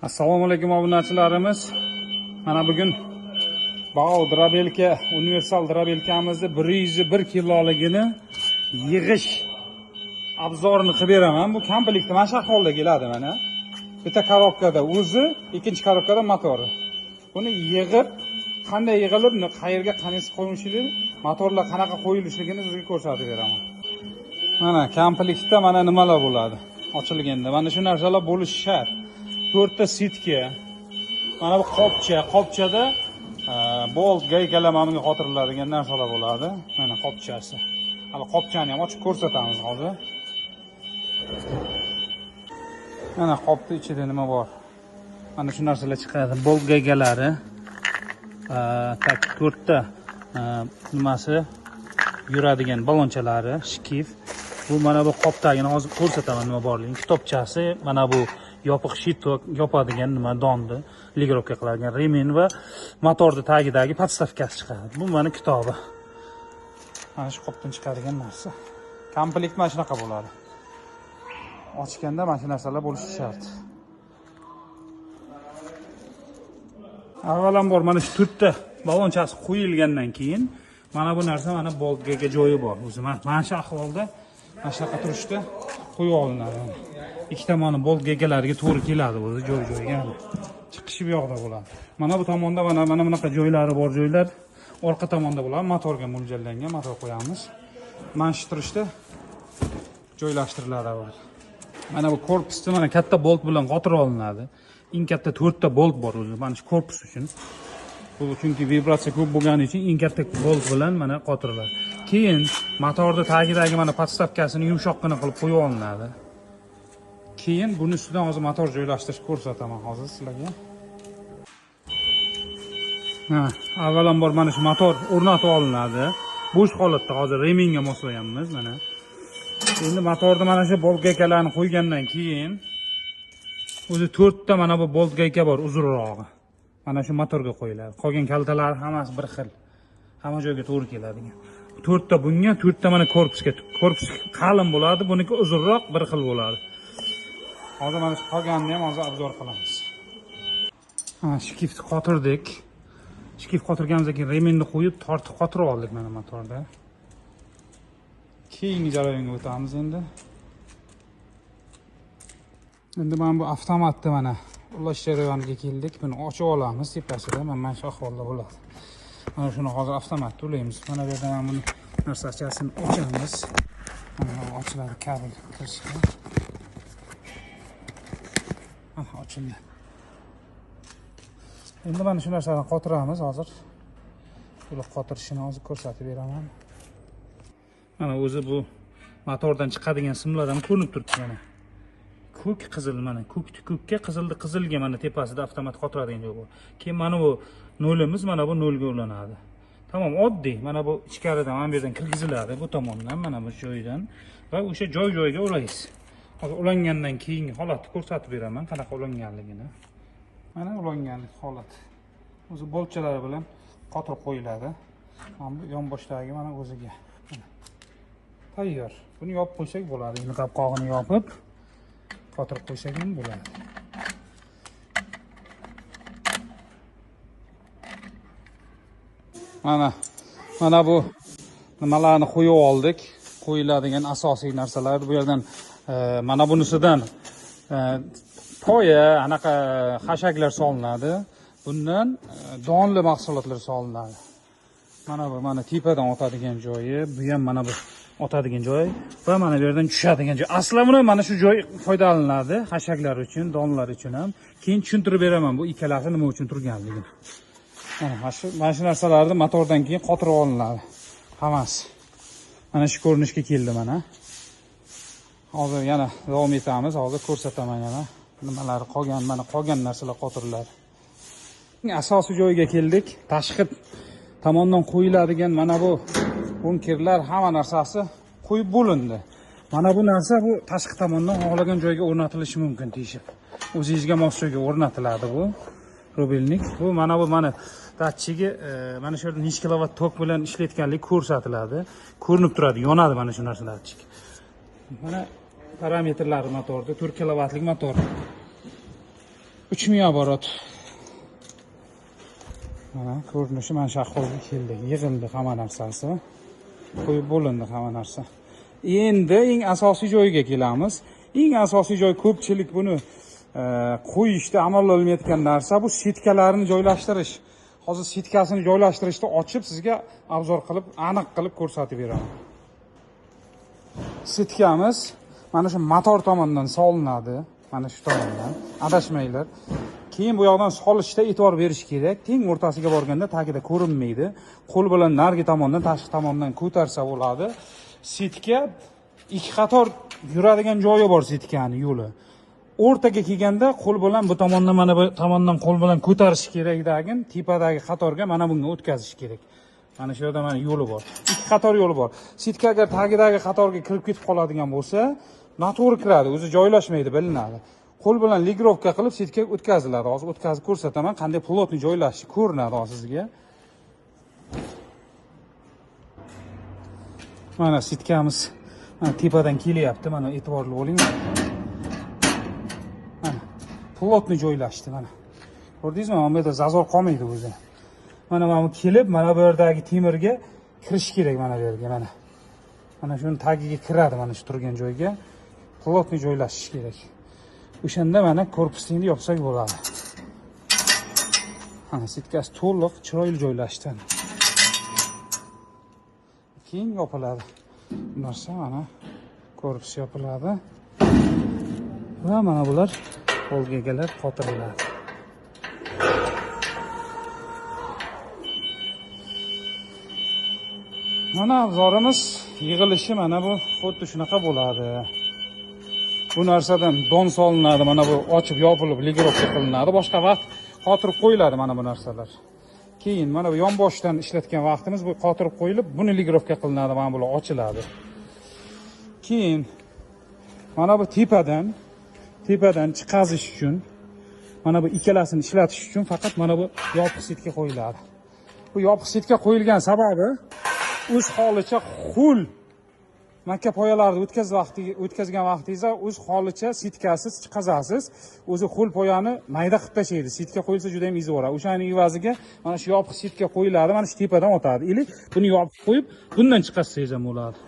Assalomu alaykum obunachilarimiz. Mana bugun Bao Drabelka universal Drabelkamizni 101 kiloligini yig'ish obzorini qilib beraman. Bu komplektda mana shu holda keladi mana. Bitta korobkada o'zi, ikkinchi korobkada motori. Buni yig'ib, qanday yig'ilib, qayerga qanisi qo'yilishini, motorlar qanaqa qo'yilishligini sizga ko'rsatib beraman. Mana komplektda mana nimalar bo'ladi ochilganda. Mana shu narsalar bo'lishi shart. 4 ta sitka. Mana bu qopchada bolt gaykalar menga xotirlanadigan narsalar bo'ladi. Mana qopchasi. Hali qopchani ham ochib ko'rsatamiz hozir. Mana qopning ichida nima bor? Mana shu narsalar chiqadi. Bolt gaykalari. Tak 4 ta nimasi yuradigan balonchalari, shkif. Bu mana bu qopdagini hozir ko'rsataman nima borligini. Kitobchasi, mana bu yopiq shitok yopadigan nima donni, ligirovka qiladigan remen va motorni tagidagi podstavkasi chiqadi. Bu mana kitobi. Mana shu qopdan chiqadigan narsa. Komplekt mana shunaqa bo'ladi. Ochganda mana shu narsalar bo'lishi shart. Avvalambor mana shu 4 ta balonchasi qo'yilgandan keyin mana bu narsa mana boltga joyi bor. O'zi mana shu ahvolda mana shunaqa turishda qo'yib olinadi. Ikki tomoni bolt gagalariga to'g'ri keladi o'zi joy-joyiga. Chiqishi bu yoqda bo'ladi. Mana bu tomonda mana bunaqa joylari bor joylar orqa tomonda bo'ladi. Motorga mo'ljallangan motor qo'yamiz. Mana shu turishda joylashtiriladi avval. Mana bu korpusda mana katta bolt bilan qotirib olinadi. Eng katta 4 ta bolt bor o'zi. Mana shu korpus uchun. Bu chunki vibratsiya ko'p bo'lgani uchun eng katta bolt bilan mana qotiriladi. Keyin motorning tagidagi mana podstavkasini yumshoqqina qilib qo'yib olinadi. Keyin buni ustidan hozir motor joylashtirib ko'rsataman hozir sizlarga. Avvalambor mana shu motor o'rnatib olinadi. Bo'sh holatda hozir remenga moslayapmiz mana. Endi motorda mana shu bolt gaykalarni qo'ygandan keyin o'zi 4 ta mana bu bolt gayka bor uzunrog'i. Mana shu motorga qo'yiladi. Qolgan kaltalar hammasi bir xil. Hamma joyga to'g'ri keladigan. 4 ta bunga, 4 ta mana korpusga. Korpus qalin bo'ladi, buniki uzunroq, bir xil bo'ladi. Hozir mana shu qolganini ham hozir obzor qilamiz. Shkifni qotirdik. Shkif qotirganimizdan keyin remenni qo'yib, tortib qotirib oldik mana motorda. Keyingi jarayonga o'tamiz endi. Endi mana bu avtomatda mana ulash jarayoniga keldik. Buni ochib olamiz tepasida. Mana shu ahvolda bo'ladi. Mana shuni hozir avtomatda ulaymiz. Mana bu yerda mana buni narsachasini ochamiz. Mana ochiladi kabel kirishga. Ochildi. Endi mana shu narsani qotiramiz hozir. Buni qotirishini hozir ko'rsatib beraman. Mana o'zi bu motordan chiqadigan simlardan ko'rinib turibdi mana. Ko'k qizil mana ko'kka qizilga mana tepasida avtomat qotiradigan joy bor. Keyin mana bu nolimiz mana bu nolga ulanadi. Tamam, oddiy. Mana bu ichkaridan mana bu yerdan kirgiziladi bu tomondan mana bu joydan va o'sha joy-joyiga ulaysiz. Hozir ulangandan keyingi holatni ko'rsatib beraman, qanaqa ulanganligini. Mana ulanganlik holati. O'zi boltchalari bilan qotirib qo'yiladi. Mana bu yonboshdagi mana o'ziga. Tayyor. Buni yopib qo'ysak bo'ladi. Buni qopqog'ini yopib qotirib qo'ysak ham bo'ladi. Mana bu nimalarni qo'yib oldik. Qo'yiladigan asosiy narsalar bu yerdan mana bunisidan poya, anaqa xashaklar solinadi. Bundan donli mahsulotlar solinadi. Mana bu mana tepadan o'tadigan joyi, bu ham mana bu o'tadigan joy va mana bu yerdan tushadigan joy. Aslida mana shu joy foydalaniladi xashaklar uchun, donlar uchun ham. Keyin tushuntirib beraman bu ikkalasi nima uchun turganligini. Mana shu narsalarni motordan keyin qotirib olinadi. Hammasi. Mana shu ko'rinishga keldi mana. Hozir yana davom etamiz. Hozir ko'rsataman yana nimalar qolgan, mana qolgan narsalar qotiriladi. Asosiy joyiga keldik. Tashqi tomondan qo'yiladigan mana bu bunkerlar hamma narsasi qo'yib bo'lindi. Mana bu narsa bu tashqi tomondan xohlagan joyga o'rnatilishi mumkin deyshib. O'zingizga mos joyga o'rnatiladi bu rubelnik. Bu mana datchigi mana shu yerda necha kilovat tok bilan ishlayotganligi ko'rsatiladi. Ko'rinib turadi, yonadi mana shu narsa datchik. Mana parametrlari motorda 4 kilovatlik motor. 3000 оборот. Mana ko'rinishi mana shu ahvolga keldi. Yig'ildi hamma narsasi. Qo'yib bo'lindi hamma narsa. Endi eng asosiy joyiga kelamiz. Eng asosiy joy ko'pchilik buni qo'yishda amal olmayotgan narsa bu sitkalarni joylashtirish. Hozir sitkasini joylashtirishni ochib sizga obzor qilib, aniq qilib ko'rsatib beraman. Sitkamiz mana shu motor tomonidan solinadi. Mana shu tomondan. Adashmanglar. Keyin bu yoqdan solishda e'tibor berish kerak. Teng o'rtasiga borganda tagida ko'rinmaydi. Qo'l bilan nargi tomondan, tashqi tomondan ko'tarsa bo'ladi. Sitka ikki qator yuradigan joyi bor sitkani yo'li. O'rtaga kelganda qo'l bilan bu tomondan mana bu tomondan qo'l bilan ko'tarish kerakdagin tepadagi qatorga mana bunga o'tkazish kerak. Mana shu yerda mana yo'li bor. Ikki qator yo'li bor. Sitka agar tagidagi qatorga kirib ketib qoladigan bo'lsa, noto'g'ri kiradi, o'zi joylashmaydi, bilinadi. Qo'l bilan ligrovka qilib sitka o'tkaziladi. Hozir o'tkazib ko'rsataman, qanday plotni joylashi ko'rinadi hozir sizga. Mana sitkamiz mana tepadan kelyapti, mana e'tiborli bo'ling. Mana plotni joylashdi mana. Ko'rdingizmi? Mana bu yerda zazor qolmaydi o'zi. Mana bu kelib, mana bu yerdagi temirga kirish kerak mana bu yerga mana. Mana shuni tagiga kiradi mana shu turgan joyga. Plotni joylashish kerak. O'shanda mana korpusni yopsak bo'ladi. Mana sitkasi to'liq chiroyli joylashdi. Keyin yopiladi. Bu narsa mana korpus yopiladi. Va mana bular polgalar qotiriladi. Mana abzorimiz yig'ilishi mana bu xuddi shunaqa bo'ladi. Bu narsadan don solinadi, mana bu ochib yopilib ligirovka qilinadi. Boshqa vaqt qotirib qo'yiladi mana bu narsalar. Keyin mana bu yonboshdan ishlatgan vaqtimiz bu qotirib qo'yilib, buni ligirovka qilinadi, mana bular ochiladi. Keyin mana bu tepadan chiqazish uchun mana bu ikkalasini ishlatish uchun faqat mana bu yopiq sitka qo'yiladi. Bu yopiq sitka qo'yilgan sababi o'z holicha xul makka poyalarni o'tkazgan vaqtingizda o'z holicha sitkasiz chiqazasiz. O'zi xul poyani mayda qilib tashlaydi. Sitka qo'yilsa juda ham izi bor. O'shaning evaziga mana shu yopiq sitka qo'yiladi, mana shu tepadan o'tadi. Ili buni yopib qo'yib, bundan chiqazsangiz ham bo'ladi.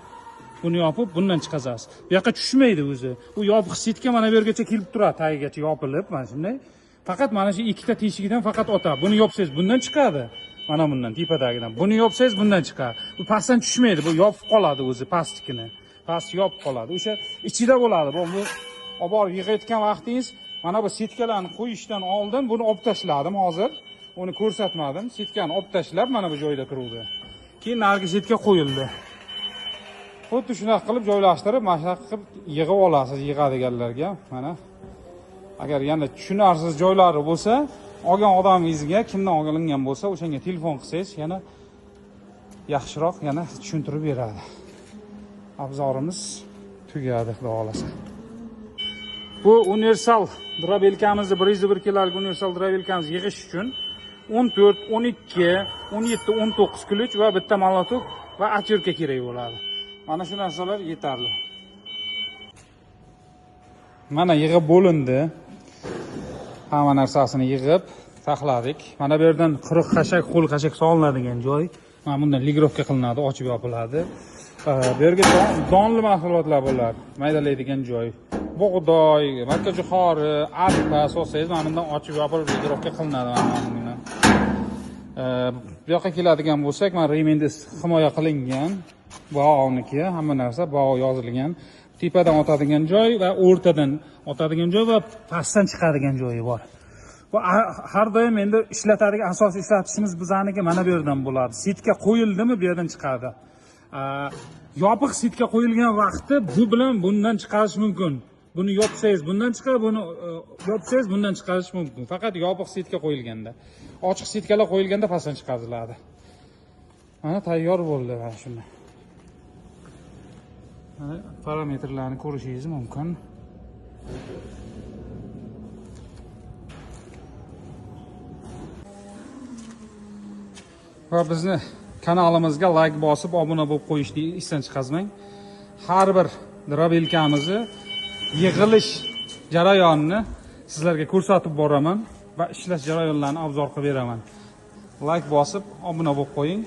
Buni yopib, bundan chiqazasiz. Bu yoqqa tushmaydi o'zi. U yopiq sitka mana bu yergacha kelib turadi, tagigacha yopilib, mana shunday. Faqat mana shu ikkita teshigidan faqat o'tadi. Buni yopsangiz bundan chiqadi. Mana bundan tepadagidan. Buni yopsangiz bundan chiqadi. Bu pastdan tushmaydi. Bu yopib qoladi o'zi pastlikini. Past yopib qoladi. O'sha ichida bo'ladi. Bu olib borib yig'ayotgan vaqtingiz mana bu sitkalarni qo'yishdan oldin buni olib tashladim hozir. Uni ko'rsatmadim. Sitkani olib tashlab mana bu joyda turuvdi. Keyin narigi sitka qo'yildi. Xuddi shunaqa qilib joylashtirib, mashaq qilib yig'ib olasiz yig'adiganlarga. Mana agar yana tushunarsiz joylari bo'lsa, olgan odamingizga kimdan olingan bo'lsa, o'shanga telefon qilsangiz, yana yaxshiroq yana tushuntirib beradi. Abzorimiz tugadi, xudo xolasa. Bu universal drabelkamizni 101 kilolik universal drabelkamizni yig'ish uchun 14, 12, 17, 19 ключ va bitta molotuk va atyorka kerak bo'ladi. Mana shu narsalar yetarli. Mana yig'ib bo'lindi. Hamma narsasini yig'ib saqladik. Mana bu yerdan quruq xashak, qo'l xashak solinadigan joy. Mana bundan ligirovka qilinadi, ochib yopiladi. Bu yerga donli mahsulotlar bo'lar, maydalaydigan joy. Bug'doy, makka jo'xori, arpa solsangiz mana bundan ochib yopilib ligirovka qilinadi mana bundan. Bu yoqqa keladigan bo'lsak, mana remendis himoya qilingan. Bog'niki, hamma narsa bog' yozilgan. Tepadan o'tadigan joy va o'rtadan o'tadigan joy va pastdan chiqadigan joyi bor. Va har doim endi ishlatadigan asosiy ishlatishimiz bizaniki mana bu yerdan bo'ladi. Sitka qo'yildimi, bu yerdan chiqadi. Yopiq sitka qo'yilgan vaqtda bu bilan bundan chiqarish mumkin. Buni yopsangiz bundan chiqadi, buni yopsangiz bundan chiqarish mumkin. Faqat yopiq sitka qo'yilganda. Ochiq sitkalar qo'yilganda pastdan chiqariladi. Mana tayyor bo'ldi mana shunday. Parametrlarni ko'rishingiz mumkin. Va bizni kanalimizga like bosib, obuna bo'lib qo'yishni esdan chiqazmang. Har bir drabelkamizni yig'ilish jarayonini sizlarga ko'rsatib boraman va ishlash jarayonlarini obzor qilib beraman. Like bosib, obuna bo'lib qo'ying.